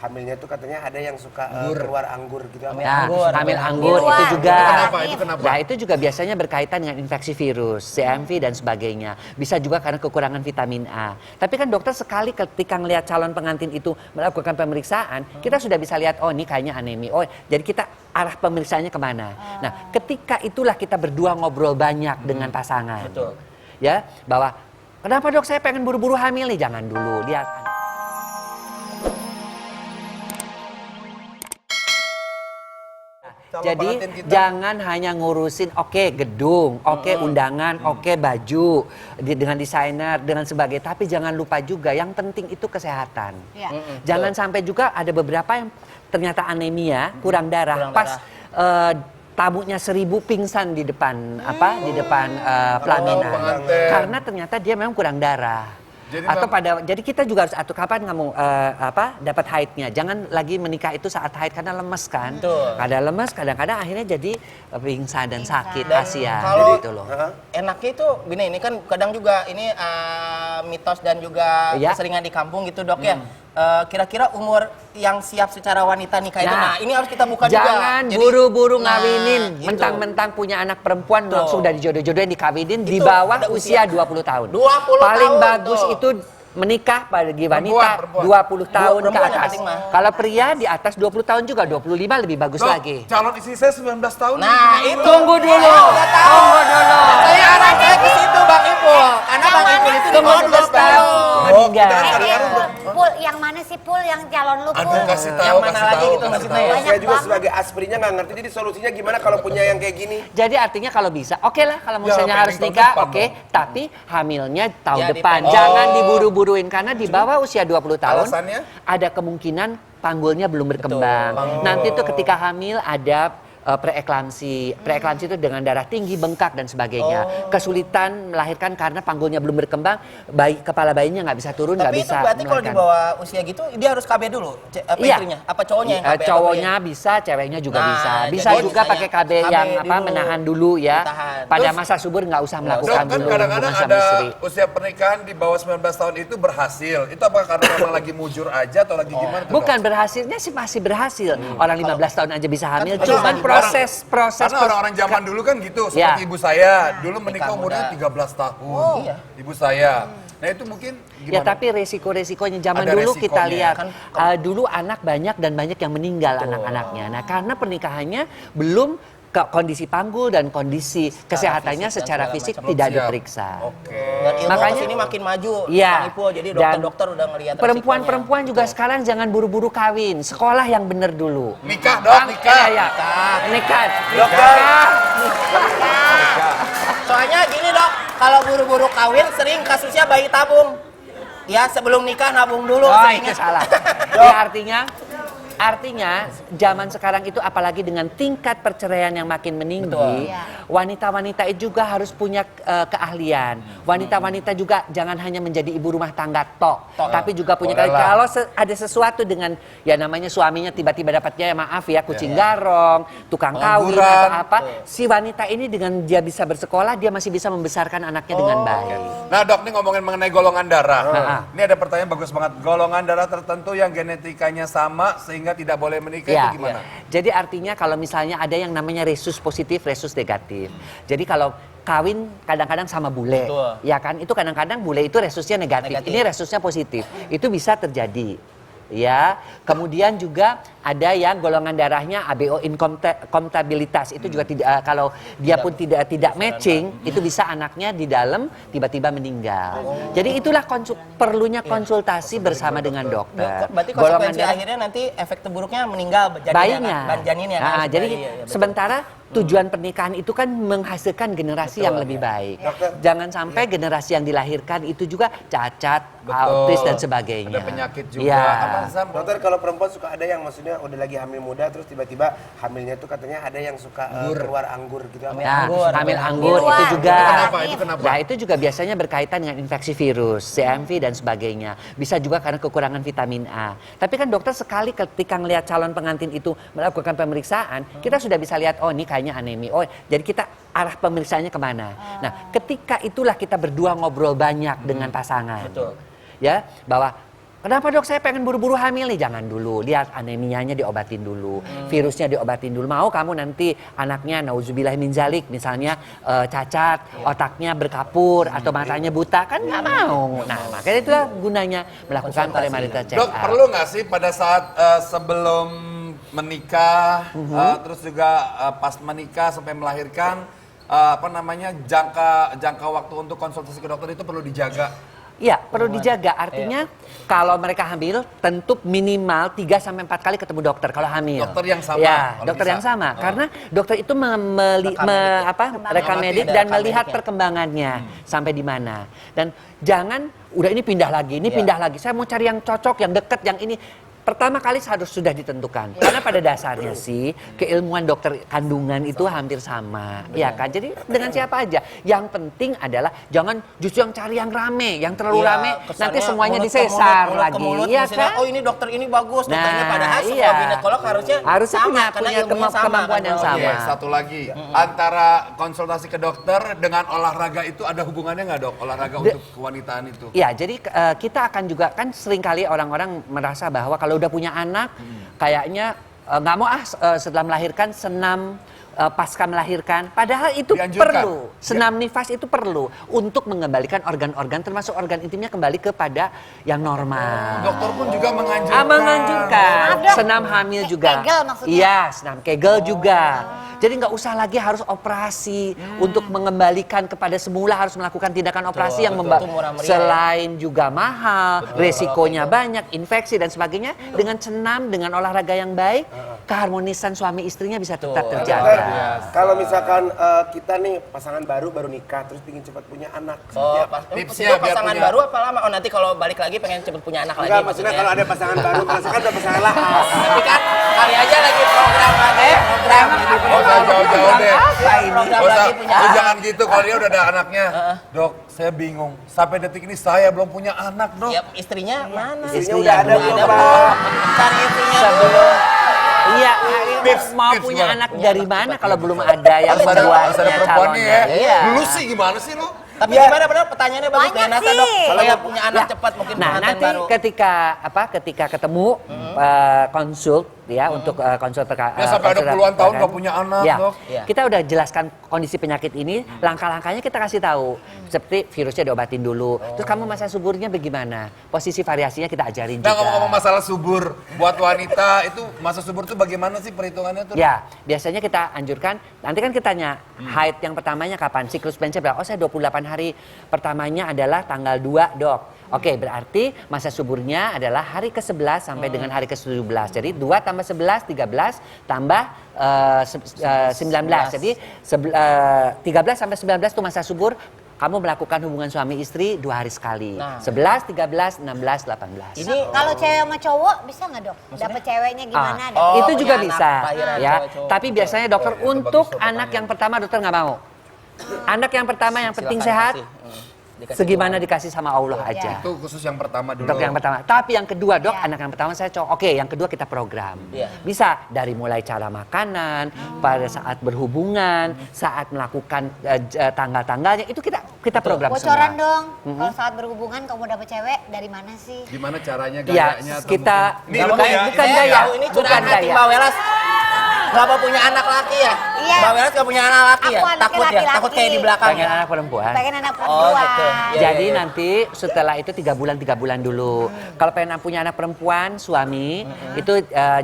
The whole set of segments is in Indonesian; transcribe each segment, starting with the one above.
hamilnya tuh katanya ada yang suka keluar anggur gitu. Hamil anggur itu juga. Itu kenapa? Nah, itu juga biasanya berkaitan dengan infeksi virus, CMV dan sebagainya. Bisa juga karena kekurangan vitamin A. Tapi kan dokter sekali ketika ngelihat calon pengantin itu melakukan pemeriksaan, kita sudah bisa lihat, oh ini kayaknya anemia. Oh, jadi kita arah pemeriksaannya kemana. Nah, ketika itulah kita berdua ngobrol banyak dengan pasangan. Betul. Ya, bahwa kenapa dok saya pengen buru-buru hamil nih? Jangan dulu, lihat. Jadi jangan hanya ngurusin gedung, undangan, baju dengan desainer dengan sebagainya, tapi jangan lupa juga yang penting itu kesehatan. Jangan sampai juga ada beberapa yang ternyata anemia, kurang darah, pas tamunya 1000 pingsan di depan pelaminan karena ternyata dia memang kurang darah. Jadi kita juga harus atur kapan kamu dapat haidnya. Jangan lagi menikah itu saat haid karena lemes kan. Kadang lemes, kadang-kadang akhirnya jadi pingsan dan sakit kasihan gitu loh. Enaknya itu gini, ini kan kadang juga ini mitos dan juga keseringan di kampung gitu dok ya. Kira-kira umur yang siap secara wanita nikah itu, nah ini harus kita buka juga. Jangan buru-buru ngawinin, mentang-mentang punya anak perempuan langsung udah dijodoh-jodohin dikawinin di bawah usia 20 tahun. 20 Paling tahun, bagus itu menikah bagi wanita 20 tahun ke atas. Kalau pria di atas 20 tahun juga, 25 lebih bagus lagi. Calon istri saya 19 tahun. Nah itu. Tunggu dulu. Tunggu dulu. Saya arahnya ke situ Bang Ipul. Karena Bang Ipul itu di bawah 12 tahun. Pul, yang mana sih Pul yang calon lu Pul? Aduh, kasih tahu, yang mana lagi gitu maksudnya ya? Saya juga sebagai aspirnya nggak ngerti, jadi solusinya gimana kalau punya yang kayak gini? Jadi artinya kalau bisa, oke lah kalau misalnya harus nikah, tapi hamilnya tahun depan. depan. Jangan diburu-buruin karena di bawah usia 20 tahun Alasannya? ada kemungkinan panggulnya belum berkembang. Nanti tuh ketika hamil ada preeklamsi. Preeklamsi itu dengan darah tinggi, bengkak dan sebagainya. Kesulitan melahirkan karena panggulnya belum berkembang, kepala bayinya nggak bisa turun, nggak bisa. Tapi itu berarti kalau di bawah usia gitu dia harus KB dulu, istrinya? Apa cowoknya yang KB? Cowoknya bisa, ceweknya juga bisa. Bisa jadi juga pakai KB yang dulu. menahan dulu ya. Ditahan. Pada Terus, masa subur nggak usah melakukan Dok, kan dulu kadang-kadang hubungan sama ada istri. usia pernikahan di bawah 19 tahun itu berhasil. Itu apa karena memang lagi mujur aja atau lagi gimana tuh, Bukan Dok? berhasilnya sih masih berhasil. Orang 15 tahun aja bisa hamil. Kan Cuman proses Karena orang-orang zaman dulu kan gitu, seperti ibu saya. Dulu menikah umurnya 13 tahun. Ibu saya. Nah itu mungkin gimana? Ya tapi resiko-resikonya zaman Ada dulu resikonya. kita lihat. Kan, Dulu anak banyak dan banyak yang meninggal anak-anaknya. Nah karena pernikahannya belum kondisi panggul dan kondisi kesehatannya fisik dan secara segala fisik macam. tidak Siap. diperiksa. Dan ilmu Makanya- kesini makin maju, Iya. Bang Ipul, jadi dokter-dokter udah ngelihat Perempuan-perempuan juga sekarang jangan buru-buru kawin. Sekolah yang bener dulu. Nikah, Dok, nikah. Ya. Nikah. Dokter. Soalnya gini dok, kalau buru-buru kawin sering kasusnya bayi tabung. Ya sebelum nikah nabung dulu. Oh seringnya. itu salah. Ya artinya zaman sekarang itu apalagi dengan tingkat perceraian yang makin meninggi, wanita-wanita itu juga harus punya keahlian. Wanita-wanita juga jangan hanya menjadi ibu rumah tangga tapi juga punya kalau ada sesuatu dengan ya namanya suaminya tiba-tiba dapatnya maaf ya kucing garong, tukang kawin atau apa, si wanita ini dengan dia bisa bersekolah dia masih bisa membesarkan anaknya dengan baik. Nah dok, ini ngomongin mengenai golongan darah. Ini ada pertanyaan bagus banget. Golongan darah tertentu yang genetikanya sama sehingga tidak boleh menikah itu gimana? Jadi artinya kalau misalnya ada yang namanya resus positif, resus negatif. Jadi kalau kawin kadang-kadang sama bule, ya kan? Itu kadang-kadang bule itu resusnya negatif. Ini resusnya positif. Itu bisa terjadi. Ya, kemudian juga ada yang golongan darahnya ABO inkompatibilitas itu juga tidak kalau dia pun tidak matching itu bisa anaknya di dalam tiba-tiba meninggal. Jadi itulah perlunya konsultasi bersama dengan dokter. Berarti konsekuensi akhirnya nanti efek terburuknya meninggal bayinya. janinnya. Nah, jadi sementara tujuan pernikahan itu kan menghasilkan generasi yang lebih baik. Jangan sampai generasi yang dilahirkan itu juga cacat, autis dan sebagainya. Ada penyakit juga. Ya. Dokter, kalau perempuan suka ada yang maksudnya udah lagi hamil muda terus tiba-tiba hamilnya tuh katanya ada yang suka keluar anggur gitu. Hamil anggur Di luar. itu juga. Itu kenapa? Nah itu juga biasanya berkaitan dengan infeksi virus, CMV dan sebagainya. Bisa juga karena kekurangan vitamin A. Tapi kan dokter sekali ketika ngelihat calon pengantin itu melakukan pemeriksaan, kita sudah bisa lihat oh ini kayaknya anemia. Oh jadi kita arah pemeriksaannya kemana. Nah ketika itulah kita berdua ngobrol banyak dengan pasangan. Betul. Ya bahwa Kenapa dok saya pengen buru-buru hamil nih? Jangan dulu, lihat anemianya diobatin dulu, virusnya diobatin dulu. Mau kamu nanti anaknya nauzubillah min zalik misalnya cacat, otaknya berkapur atau matanya buta, kan nggak mau. Nah makanya itulah gunanya melakukan premarital check up. Dok, perlu nggak sih pada saat sebelum menikah, terus juga pas menikah sampai melahirkan, jangka waktu untuk konsultasi ke dokter itu perlu dijaga? Iya, perlu dijaga. Artinya kalau mereka hamil tentu minimal 3-4 kali ketemu dokter kalau hamil. Dokter yang sama. Ya, kalau dokter bisa. yang sama. Karena dokter itu rekam medik dan melihat perkembangannya sampai di mana. Dan jangan udah ini pindah lagi, pindah lagi. Saya mau cari yang cocok, yang deket, yang ini. Pertama kali harus sudah ditentukan. Karena pada dasarnya sih keilmuan dokter kandungan itu hampir sama, ya kan? Jadi dengan siapa aja. Yang penting adalah jangan justru yang cari yang rame, yang terlalu rame nanti semuanya disesar lagi, ya kan? Oh ini dokter ini bagus, dokternya Nah, padahal semua iya. ginekolog harusnya punya karena ilmunya kemampuan yang sama. Oke, satu lagi. Antara konsultasi ke dokter dengan olahraga itu ada hubungannya nggak dok? Olahraga untuk kewanitaan itu? Ya, jadi kita akan juga kan seringkali orang-orang merasa bahwa kalau udah punya anak, kayaknya nggak mau setelah melahirkan senam pasca melahirkan. Padahal itu Dianjurkan. perlu. Senam nifas itu perlu untuk mengembalikan organ-organ termasuk organ intimnya kembali kepada yang normal. Dokter pun juga menganjurkan. Menganjurkan. Maaf, Dok. Senam hamil juga. Kegel maksudnya? Iya, senam kegel juga. Jadi nggak usah lagi harus operasi untuk mengembalikan kepada semula, harus melakukan tindakan operasi yang betul. Itu murah meriah, selain juga mahal, resikonya banyak, infeksi dan sebagainya. Dengan senam, dengan olahraga yang baik, keharmonisan suami istrinya bisa tetap terjaga. Kalau misalkan kita nih pasangan baru nikah terus ingin cepat punya anak. Oh, tipsnya itu biar pasangan punya- baru apa lama? Oh nanti kalau balik lagi pengen cepet punya anak Enggak, lagi maksudnya kalau ada pasangan baru, kalau sekarang udah pasangan lahas. Tapi kan kali aja lagi program lagi, program ini. Gak usah jauh-jauh deh. Apa ini? Program Gak usah, lagi punya lu anak. jangan gitu kalau dia udah ada anaknya. Dok, saya bingung. Sampai detik ini saya belum punya anak, dok. Ya istrinya mana? Istrinya udah ada belum, Ada Pak? belum? Cari istrinya dulu. Iya, mau tips punya gimana? anak dari mana kalau belum ada yang Harus ada membuatnya perempuannya ya. calonnya? Iya. Dulu sih gimana sih lu? Tapi gimana benar pertanyaannya bagus Banyak deh Nata sih. dok. Kalau Iya. punya anak Ya. cepat mungkin Nah, pengantin nanti baru. ketika ketemu konsult ya untuk konsul Ya, sampai ada puluhan tahun nggak punya anak, ya, Dok. Iya. Kita udah jelaskan kondisi penyakit ini, langkah-langkahnya kita kasih tahu. Seperti virusnya diobatin dulu. Terus kamu masa suburnya bagaimana? Posisi variasinya kita ajarin Nah, juga. ngomong-ngomong masalah subur, buat wanita itu masa subur tuh bagaimana sih perhitungannya tuh? Ya, biasanya kita anjurkan, nanti kan kita tanya, haid yang pertamanya kapan? Siklus mensnya berapa? Oh, saya 28 hari pertamanya adalah tanggal 2, dok. Oke, berarti masa suburnya adalah hari ke-11 sampai dengan hari ke-17. Jadi 2 tambah 11, 13, tambah 19. Jadi 13 sampai 19 itu masa subur. Kamu melakukan hubungan suami istri 2 hari sekali. Nah. 11, 13, 16, 18. Ini Kalau cewek sama cowok bisa nggak dok? Dapat ceweknya gimana? Ah, Oh, itu juga punya bisa, anak, lahiran ya. cowok-cowok. Tapi biasanya dokter untuk anak yang pertama dokter nggak mau. Anak yang pertama yang penting sehat, segimana dikasih sama Allah aja. Itu khusus yang pertama dulu. Dok yang pertama. Tapi yang kedua dok, Ya. anak yang pertama saya cowok. Oke, yang kedua kita program. Iya. Bisa dari mulai cara makanan, pada saat berhubungan, saat melakukan tanggal-tanggalnya itu kita program Bocoran semua. dong. Kalau saat berhubungan kamu dapet cewek dari mana sih? Gimana caranya, Ya, gayanya? atau kita mungkin- Nih, bukan, lu ya, bukan ini gaya, ya. Ini bukan curhat hati gaya. Mbak Welas. Kenapa punya anak laki ya? Iya. Mbak Welas nggak punya anak laki ya? Aku anaknya Takut ya? laki-laki. Takut kayak di belakang Pengen ya? anak perempuan. Pengen anak Oh, perempuan. gitu. Iya, Jadi iya. nanti setelah itu 3 bulan dulu. Kalau pengen punya anak perempuan, suami itu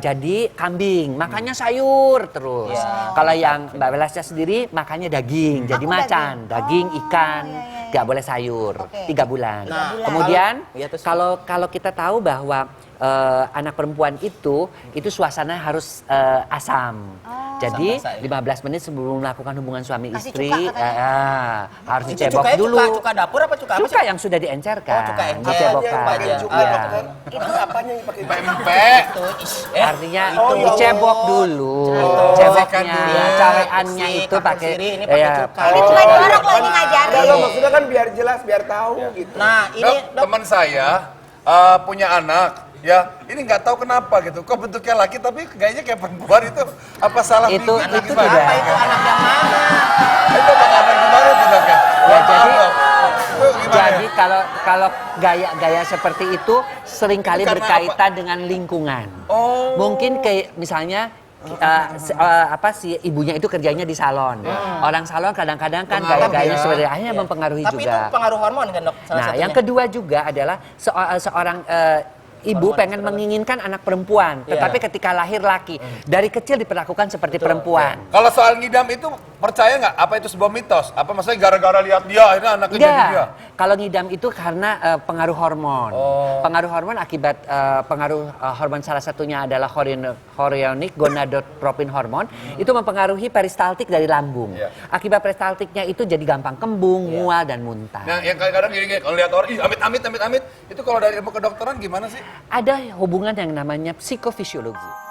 jadi kambing, makannya sayur terus. Kalau yang Mbak Welasnya sendiri makannya daging, jadi Aku macan, daging, Oh, ikan, iya, iya. nggak boleh sayur. Oke. 3 bulan. Nah, Kemudian Iya, terus- kalau kita tahu bahwa anak perempuan itu suasana harus asam. Jadi Basah-basah ya? 15 menit sebelum melakukan hubungan suami Kasih istri cuka katanya. harus Itu dicebok cukanya dulu. Cuka dapur apa cuka apa Cuka sih? yang sudah diencerkan, Oh, cuka encer. dicebokkan. Pakai cuka, Iya. dokter. Itu apanya yang pakai cuka? Pempek. Itu, Artinya Oh, ya dicebok Allah. dulu, Betul. ceboknya, Dulu. caweannya Si itu kakak pakai siri ini pakai cuka. Ini Oh, cuma iya. jorok loh ini ngajarin. Kalau maksudnya kan biar jelas, biar tahu gitu. Nah, ini Dok, teman saya punya anak. Ya, ini nggak tahu kenapa gitu. Kok bentuknya laki tapi gayanya kayak perempuan itu apa salah Itu- bibi? itu Gimana? tidak. apa itu anak yang mana? Itu anak gimana tuh dok ya? Ya, jadi- Maaf, dok. Itu gimana? Jadi kalau gaya-gaya seperti itu seringkali Itu karena berkaitan dengan lingkungan. Oh. Mungkin kayak misalnya si ibunya itu kerjanya di salon. Orang salon kadang-kadang kan Pengaruh gaya-gayanya ya. seperti akhirnya Iya. mempengaruhi Tapi juga. itu pengaruh hormon kan, Dok? Salah Nah, satunya. yang kedua juga adalah seorang ibu Hormon pengen estrogen. menginginkan anak perempuan, Iya. tetapi ketika lahir laki, dari kecil diperlakukan seperti perempuan. Kalau soal ngidam itu percaya nggak? Apa itu sebuah mitos? Apa maksudnya gara-gara lihat dia akhirnya anaknya jadi dia? Enggak. Kalau ngidam itu karena pengaruh hormon. Oh. Pengaruh hormon akibat pengaruh hormon salah satunya adalah chorionic gonadotropin hormon. Itu mempengaruhi peristaltik dari lambung. Iya. Akibat peristaltiknya itu jadi gampang kembung, mual dan muntah. Nah, yang kadang-kadang gini, kalau lihat orang, ih amit, itu kalau dari ilmu kedokteran gimana sih? Ada hubungan yang namanya psikofisiologi.